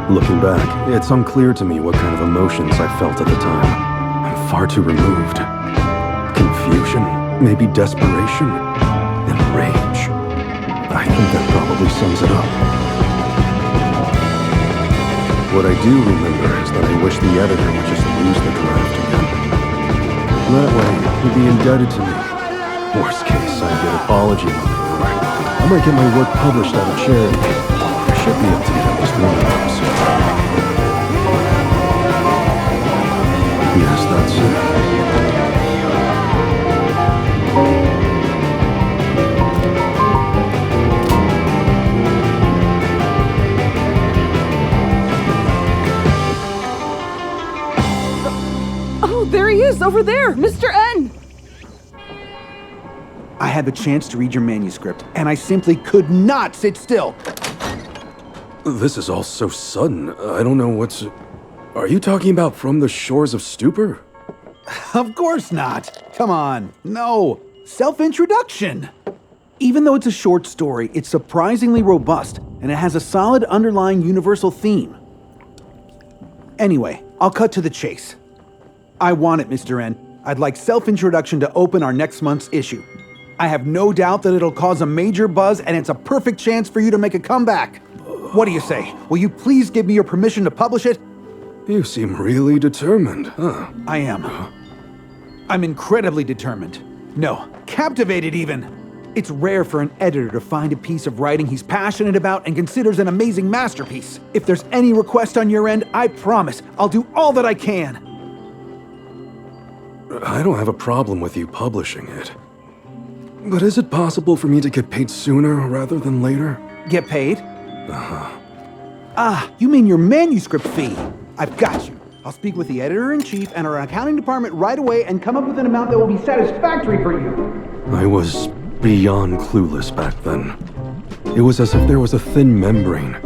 Looking back, it's unclear to me what kind of emotions I felt at the time. I'm far too removed. Confusion, maybe desperation, and rage. I think that probably sums it up. What I do remember is that I wish the editor would just lose the draft again. That way, he'd be indebted to me. Worst case, I'd get apology money, or I might get my work published out of charity. I should be able to get at least one of those. Yes, that's it. Oh, there he is, over there, Mr. N! I had the chance to read your manuscript, and I simply could not sit still. This is all so sudden. I don't know what's... Are you talking about From the Shores of Stupor? Of course not. Come on. No. Self-introduction. Even though it's a short story, it's surprisingly robust, and it has a solid underlying universal theme. Anyway, I'll cut to the chase. I want it, Mr. N. I'd like self-introduction to open our next month's issue. I have no doubt that it'll cause a major buzz, and it's a perfect chance for you to make a comeback. What do you say? Will you please give me your permission to publish it? You seem really determined, huh? I am. I'm incredibly determined. No, captivated even. It's rare for an editor to find a piece of writing he's passionate about and considers an amazing masterpiece. If there's any request on your end, I promise I'll do all that I can. I don't have a problem with you publishing it. But is it possible for me to get paid sooner rather than later? Get paid? Uh-huh. Ah, you mean your manuscript fee. I've got you. I'll speak with the editor-in-chief and our accounting department right away and come up with an amount that will be satisfactory for you. I was beyond clueless back then. It was as if there was a thin membrane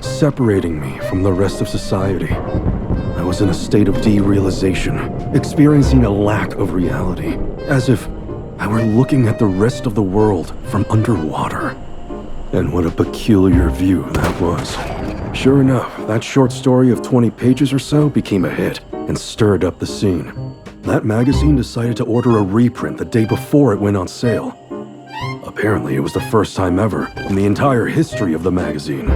separating me from the rest of society. I was in a state of derealization, experiencing a lack of reality, as if I were looking at the rest of the world from underwater. And what a peculiar view that was. Sure enough, that short story of 20 pages or so became a hit and stirred up the scene. That magazine decided to order a reprint the day before it went on sale. Apparently, it was the first time ever in the entire history of the magazine.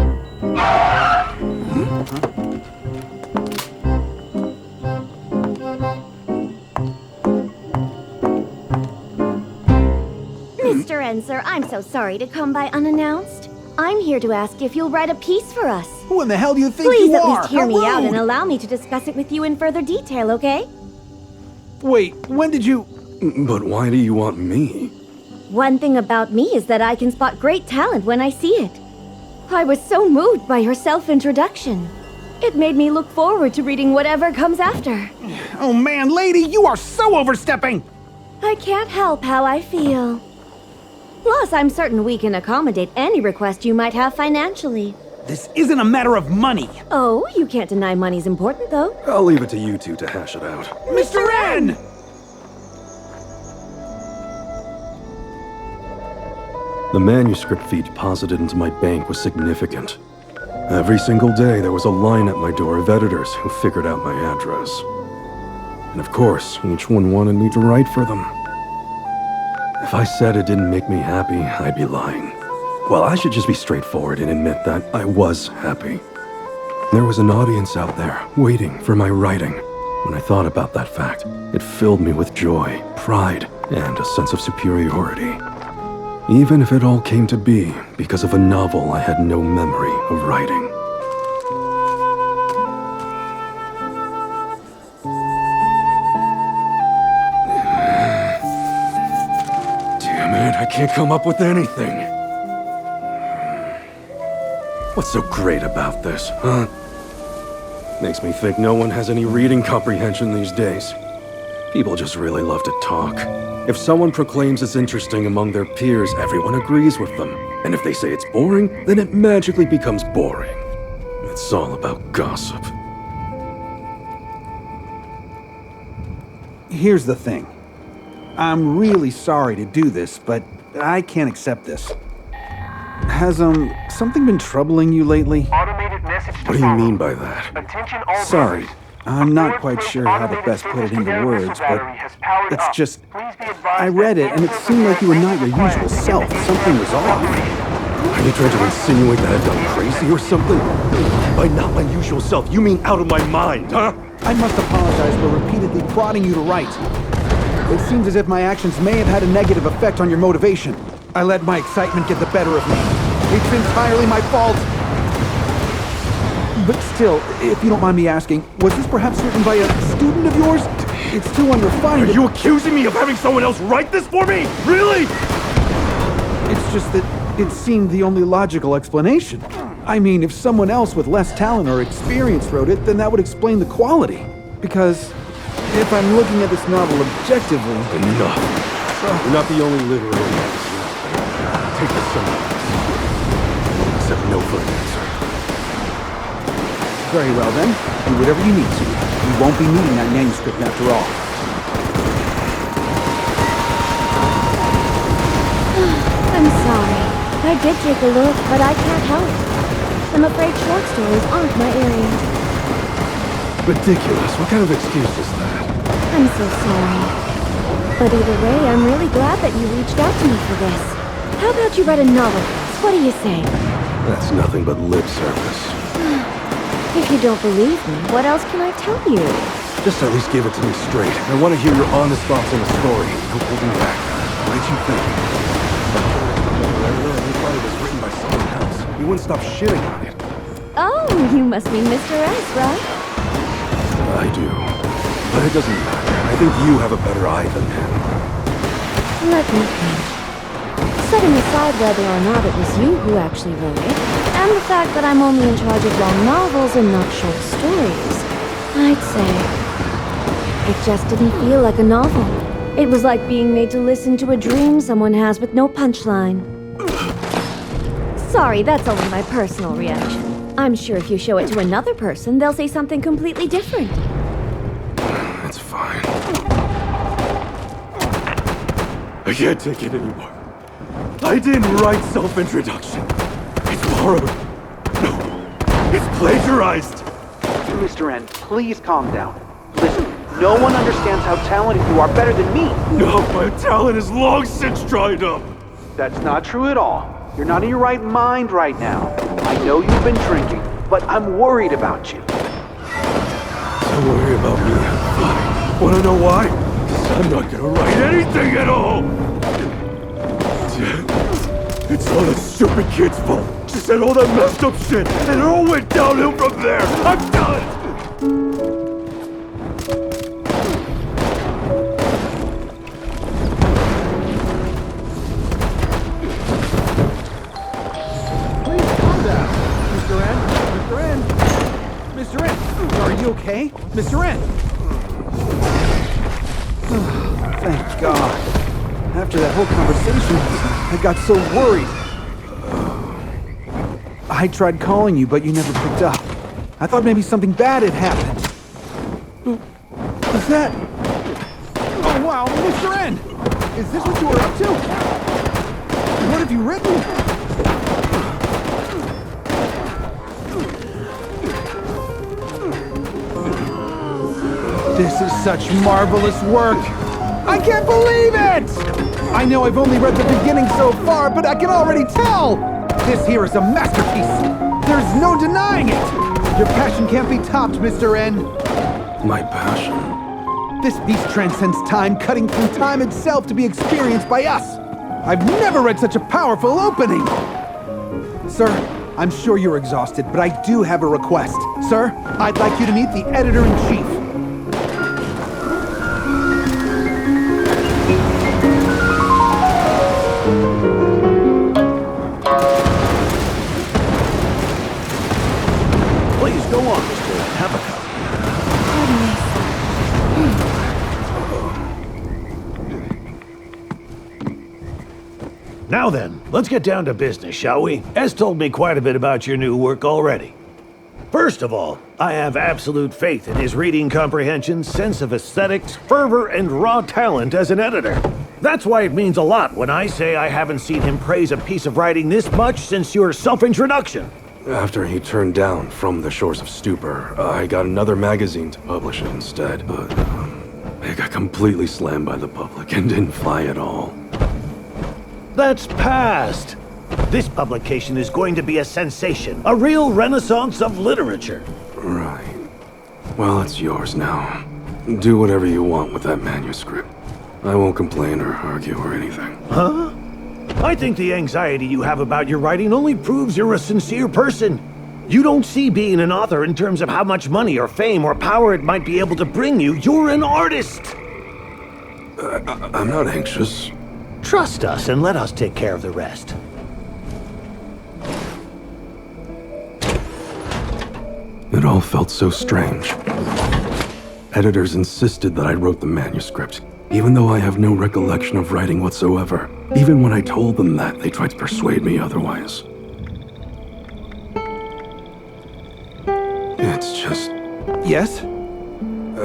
Mr. N, sir, I'm so sorry to come by unannounced. I'm here to ask if you'll write a piece for us. Who in the hell do you think Please you at are? least hear me out and How rude! allow me to discuss it with you in further detail, okay? Wait, when did you... But why do you want me? One thing about me is that I can spot great talent when I see it. I was so moved by your self-introduction. It made me look forward to reading whatever comes after. Oh man, lady, you are so overstepping! I can't help how I feel. Plus, I'm certain we can accommodate any request you might have financially. This isn't a matter of money. Oh, you can't deny money's important, though. I'll leave it to you two to hash it out. Mr. N! The manuscript fee deposited into my bank was significant. Every single day there was a line at my door of editors who figured out my address. And of course, each one wanted me to write for them. If I said it didn't make me happy, I'd be lying. Well, I should just be straightforward and admit that I was happy. There was an audience out there waiting for my writing. When I thought about that fact, it filled me with joy, pride, and a sense of superiority. Even if it all came to be because of a novel I had no memory of writing. Damn it, I can't come up with anything. What's so great about this, huh? Makes me think no one has any reading comprehension these days. People just really love to talk. If someone proclaims it's interesting among their peers, everyone agrees with them. And if they say it's boring, then it magically becomes boring. It's all about gossip. Here's the thing. I'm really sorry to do this, but I can't accept this. Has, something been troubling you lately? Automated What do you mean by that? Attention all Sorry, brothers. I'm A not fourth quite place sure how to automated best put it service into air words, missile but battery has powered it's up. just... Please be advised I read that it, and it no seemed like you were not your required usual to self. get Something was off. Are you trying to insinuate that I've gone crazy or something? By not my usual self, you mean out of my mind, huh? I must apologize for repeatedly prodding you to write. It seems as if my actions may have had a negative effect on your motivation. I let my excitement get the better of me. It's entirely my fault. But still, if you don't mind me asking, was this perhaps written by a student of yours? It's too unrefined. Are you accusing me of having someone else write this for me? Really? It's just that it seemed the only logical explanation. I mean, if someone else with less talent or experience wrote it, then that would explain the quality. Because if I'm looking at this novel objectively... Enough. You're not the only literary magazine out there. Take this somewhere else. Accept no for an answer. Very well then, do whatever you need to. We won't be needing that manuscript after all. I'm sorry. I did take a look, but I can't help. I'm afraid short stories aren't my area. Ridiculous. What kind of excuse is that? I'm so sorry. But either way, I'm really glad that you reached out to me for this. How about you write a novel? What do you say? That's nothing but lip service. If you don't believe me, what else can I tell you? Just at least give it to me straight. I want to hear your honest thoughts on the story. No holding back. What did you think? I really thought it was written by someone else. You wouldn't stop shitting on it. Oh, you must mean Mr. S, right? I do. But it doesn't matter. I think you have a better eye than him. Let me think. Setting aside whether or not it was you who actually wrote it, and the fact that I'm only in charge of long novels and not short stories, I'd say it just didn't feel like a novel. It was like being made to listen to a dream someone has with no punchline. Sorry, that's only my personal reaction. I'm sure if you show it to another person, they'll say something completely different. That's fine. I can't take it anymore. I didn't write self-introduction. It's borrowed. No, it's plagiarized. Mr. N, please calm down. Listen, no one understands how talented you are better than me. No, my talent is long since dried up. That's not true at all. You're not in your right mind right now. I know you've been drinking, but I'm worried about you. Don't worry about me. Fine. Wanna know why? 'Cause I'm not gonna write anything at all. It's all that stupid kid's fault. She said all that messed up shit, and it all went downhill from there. I'm done. Please calm down. Mr. N? Mr. N? Mr. N? Are you okay? Mr. N? Thank God. After that whole conversation, I got so worried. I tried calling you, but you never picked up. I thought maybe something bad had happened. What's that? Oh, wow, Mr. N! Is this what you were up to? What have you written? This is such marvelous work! I can't believe it! I know I've only read the beginning so far, but I can already tell! This here is a masterpiece! There's no denying it! Your passion can't be topped, Mr. N. My passion. This piece transcends time, cutting through time itself to be experienced by us! I've never read such a powerful opening! Sir, I'm sure you're exhausted, but I do have a request. Sir, I'd like you to meet the editor-in-chief. Please go on, Mr. Have a cup. Now then, let's get down to business, shall we? Es told me quite a bit about your new work already. First of all, I have absolute faith in his reading comprehension, sense of aesthetics, fervor, and raw talent as an editor. That's why it means a lot when I say I haven't seen him praise a piece of writing this much since your self-introduction. After he turned down From the Shores of Stupor, I got another magazine to publish it instead, but it got completely slammed by the public and didn't fly at all. That's past. This publication is going to be a sensation, a real renaissance of literature. Right. Well, it's yours now. Do whatever you want with that manuscript. I won't complain or argue or anything. Huh? I think the anxiety you have about your writing only proves you're a sincere person. You don't see being an author in terms of how much money or fame or power it might be able to bring you. You're an artist. I'm not anxious. Trust us and let us take care of the rest. It all felt so strange. Editors insisted that I wrote the manuscript, even though I have no recollection of writing whatsoever. Even when I told them that, they tried to persuade me otherwise. It's just... Yes?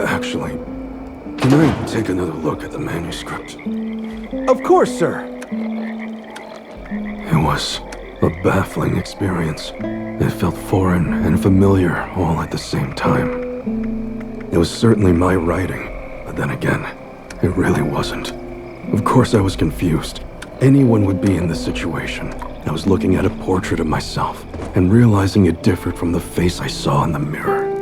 Actually, can I take another look at the manuscript? Of course, sir. It was a baffling experience. It felt foreign and familiar all at the same time. It was certainly my writing, but then again, it really wasn't. Of course I was confused. Anyone would be in this situation. I was looking at a portrait of myself and realizing it differed from the face I saw in the mirror.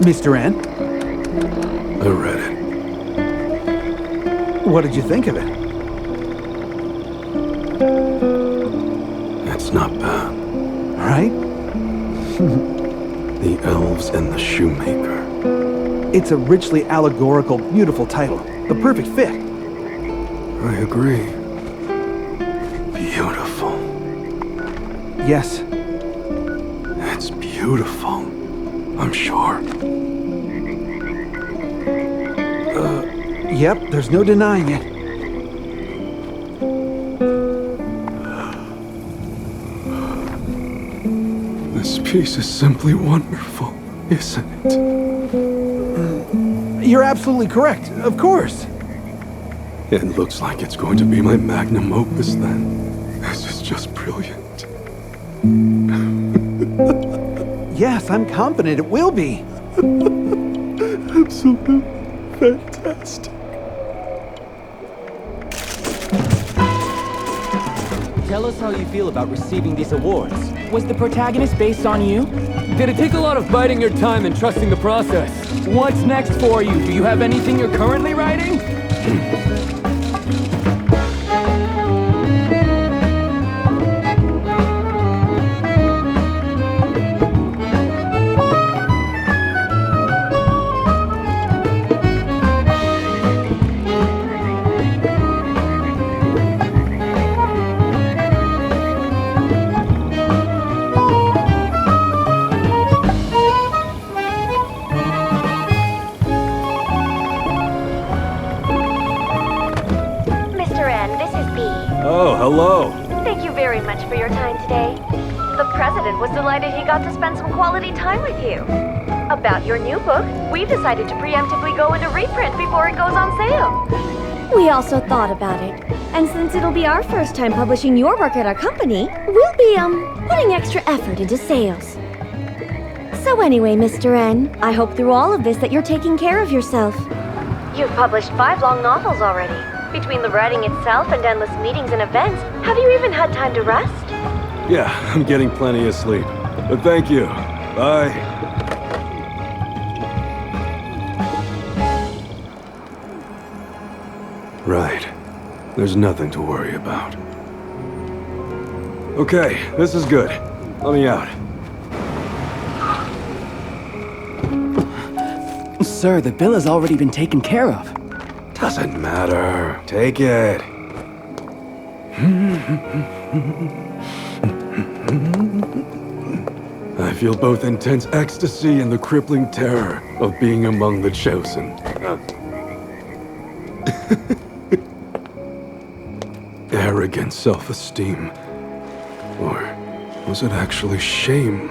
Mr. N, I read it. what did you think of it? It's not bad. Right? The Elves and the Shoemaker. It's a richly allegorical, beautiful title. The perfect fit. I agree. Beautiful. Yes. It's beautiful. I'm sure. Yep, there's no denying it. This piece is simply wonderful, isn't it? You're absolutely correct. Of course. It looks like it's going to be my magnum opus then. This is just brilliant. Yes, I'm confident it will be. Absolute fantastic. Tell us how you feel about receiving these awards. Was the protagonist based on you? Did it take a lot of biding your time and trusting the process? What's next for you? Do you have anything you're currently writing? Oh, hello. Thank you very much for your time today. The president was delighted he got to spend some quality time with you. About your new book, we've decided to preemptively go into reprint before it goes on sale. We also thought about it. And since it'll be our first time publishing your work at our company, we'll be, putting extra effort into sales. So anyway, Mr. N, I hope through all of this that you're taking care of yourself. You've published 5 long novels already. Between the writing itself and endless meetings and events, have you even had time to rest? Yeah, I'm getting plenty of sleep. But thank you. Bye. Right. There's nothing to worry about. Okay, this is good. Let me out. Sir, the bill has already been taken care of. Doesn't matter. Take it. I feel both intense ecstasy and the crippling terror of being among the chosen. Arrogant self-esteem. Or was it actually shame?